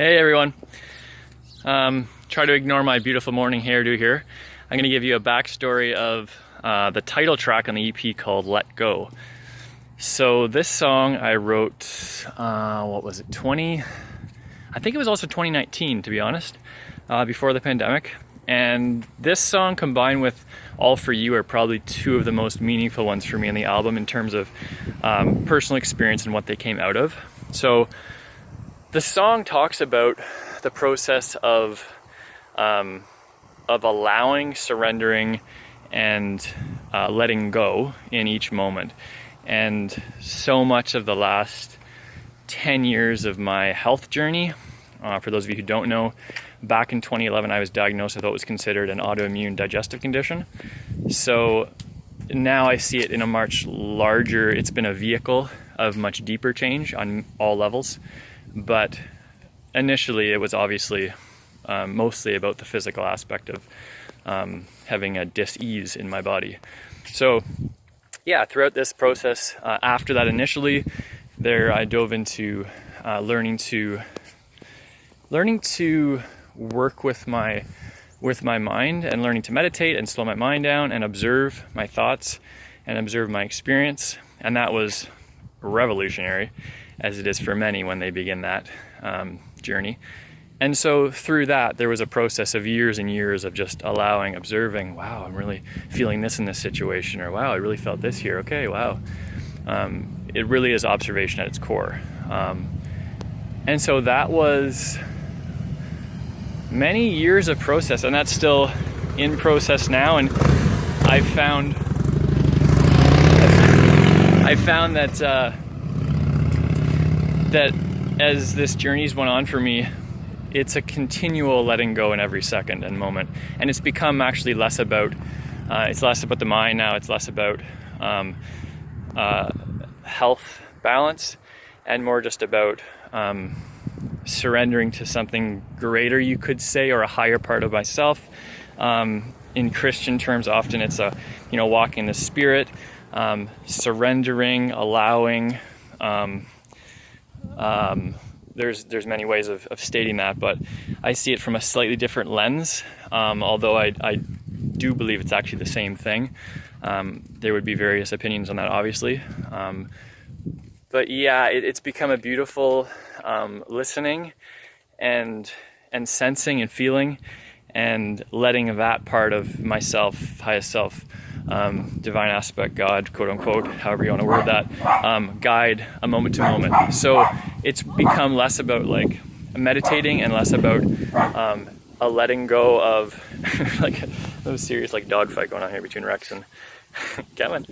Hey everyone. Try to ignore my beautiful morning hairdo here. I'm going to give you a backstory of the title track on the EP called Let Go. So this song I wrote, what was it, I think it was also 2019 to be honest, before the pandemic. And this song combined with All For You are probably two of the most meaningful ones for me on the album in terms of personal experience and what they came out of. So the song talks about the process of allowing, surrendering, and letting go in each moment. And so much of the last 10 years of my health journey, for those of you who don't know, back in 2011 I was diagnosed with what was considered an autoimmune digestive condition. So now I see it in a much larger, it's been a vehicle of much deeper change on all levels. But initially it was obviously mostly about the physical aspect of having a dis-ease in my body. So yeah, throughout this process, after that initially, I dove into learning to work with my mind and learning to meditate and slow my mind down and observe my thoughts and observe my experience. And that was revolutionary, as it is for many when they begin that journey. And so through that, there was a process of years and years of just allowing, observing, wow, I'm really feeling this in this situation, or wow, I really felt this here, okay, wow. It really is observation at its core. And so that was many years of process, and that's still in process now. And I found that as this journey's went on for me, it's a continual letting go in every second and moment. And it's become actually less about the mind now. It's less about health balance and more just about surrendering to something greater, you could say, or a higher part of myself. In Christian terms, often it's walking in the Spirit, surrendering, allowing. There's many ways of stating that, but I see it from a slightly different lens, although I do believe it's actually the same thing. There would be various opinions on that, obviously. But yeah, it's become a beautiful listening and sensing and feeling and letting that part of myself, highest self, divine aspect, God, quote unquote, however you want to word that, guide a moment to moment. So it's become less about like meditating and less about a letting go of like a serious like dog fight going on here between Rex and Kevin,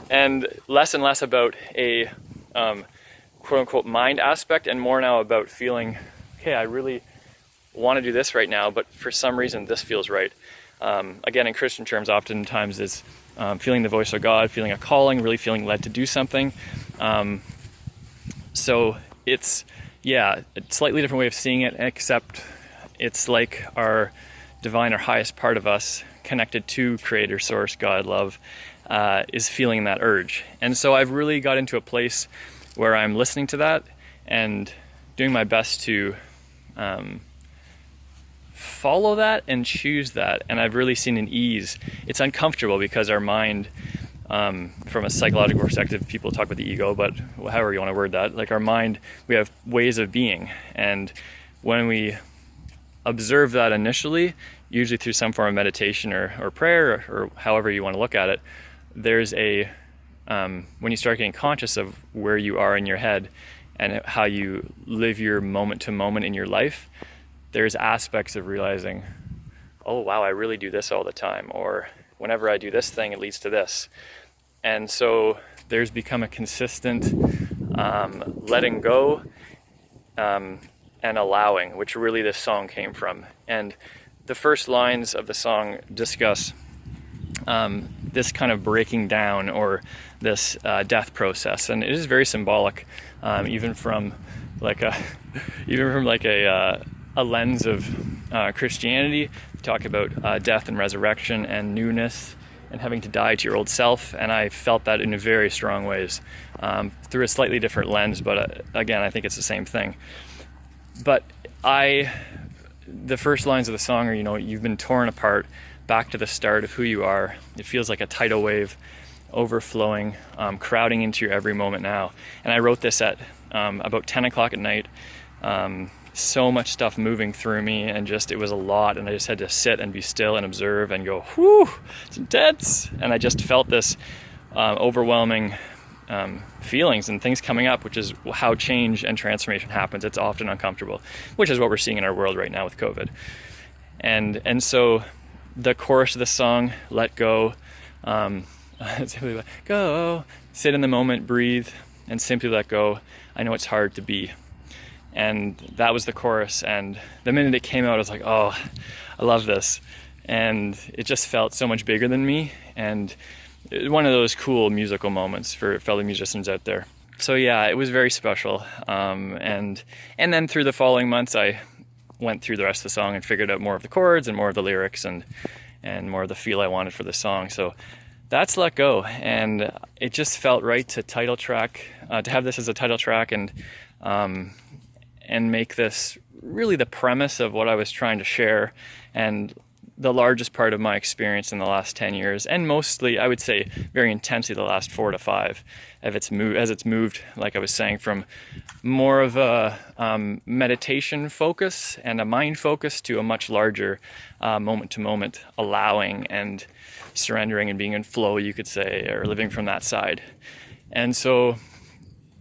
and less about a quote unquote mind aspect, and more now about feeling, okay, I really want to do this right now, but for some reason this feels right. Again, in Christian terms, oftentimes is feeling the voice of God, feeling a calling, really feeling led to do something. So it's a slightly different way of seeing it, except it's like our divine or highest part of us, connected to Creator, Source, God, Love, is feeling that urge. And so I've really got into a place where I'm listening to that and doing my best to follow that and choose that. And I've really seen an ease. It's uncomfortable because our mind, from a psychological perspective, people talk about the ego, but however you want to word that, like our mind, we have ways of being. And when we observe that initially, usually through some form of meditation or prayer or however you want to look at it, there's when you start getting conscious of where you are in your head and how you live your moment to moment in your life, there's aspects of realizing, oh wow, I really do this all the time, or whenever I do this thing, it leads to this. And so there's become a consistent letting go and allowing, which really this song came from. And the first lines of the song discuss this kind of breaking down or this death process, and it is very symbolic, even from a lens of Christianity. We talk about death and resurrection and newness and having to die to your old self, and I felt that in very strong ways through a slightly different lens, but again, I think it's the same thing. But the first lines of the song are, you've been torn apart, back to the start of who you are. It feels like a tidal wave overflowing, crowding into your every moment now. And I wrote this at about 10 o'clock at night. So much stuff moving through me, and it was a lot, and I just had to sit and be still and observe and go, whew, it's intense. And I just felt this overwhelming feelings and things coming up, which is how change and transformation happens. It's often uncomfortable, which is what we're seeing in our world right now with COVID. And so the chorus of the song, let go, simply let go, sit in the moment, breathe, and simply let go. I know it's hard to be. And that was the chorus, and the minute it came out, I was like, oh, I love this. And it just felt so much bigger than me, and one of those cool musical moments for fellow musicians out there. So yeah, it was very special. And then through the following months, I went through the rest of the song and figured out more of the chords and more of the lyrics and more of the feel I wanted for the song. So that's Let Go, and it just felt right to have this as a title track, and make this really the premise of what I was trying to share, and the largest part of my experience in the last 10 years, and mostly, I would say, very intensely the last 4 to 5, as it's moved, like I was saying, from more of a meditation focus and a mind focus to a much larger moment-to-moment allowing and surrendering and being in flow, you could say, or living from that side. And so,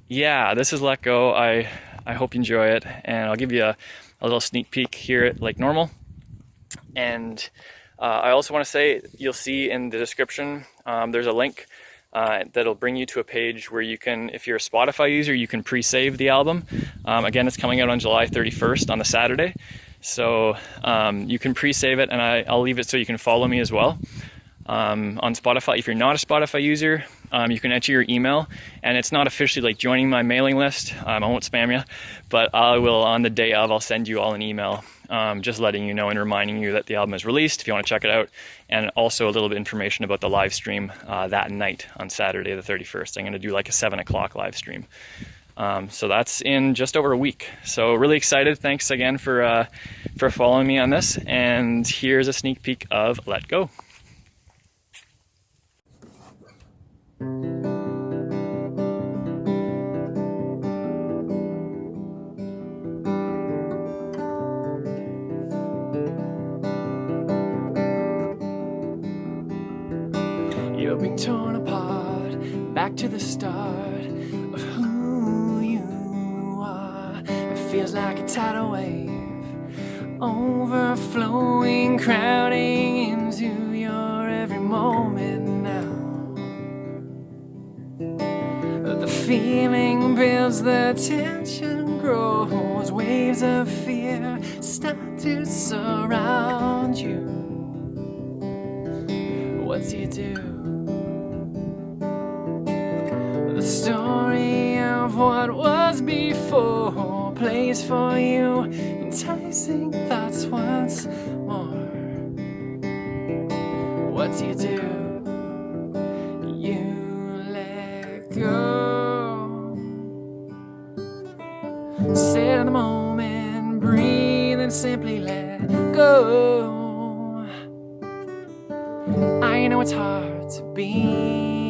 yeah, this is Let Go. I hope you enjoy it, and I'll give you a little sneak peek here like normal. And I also want to say, you'll see in the description, there's a link that'll bring you to a page where you can, if you're a Spotify user, you can pre-save the album. Again, it's coming out on July 31st on the Saturday. So you can pre-save it, and I'll leave it so you can follow me as well. On Spotify, if you're not a Spotify user, you can enter your email, and it's not officially like joining my mailing list. I won't spam you, but I will, on the day of, I'll send you all an email, just letting you know and reminding you that the album is released if you want to check it out, and also a little bit of information about the live stream that night on Saturday the 31st. I'm going to do like a 7 o'clock live stream. So that's in just over a week. So really excited. Thanks again for following me on this, and here's a sneak peek of Let Go. You're being torn apart, back to the start of who you are. It feels like a tidal wave, overflowing, crowding into your every moment now. The feeling builds, the tension grows, waves of fear start to surround you. What do you do? The story of what was before plays for you, enticing thoughts once more. What do? You let go. Sit in the moment, breathe, and simply let go. I know it's hard to be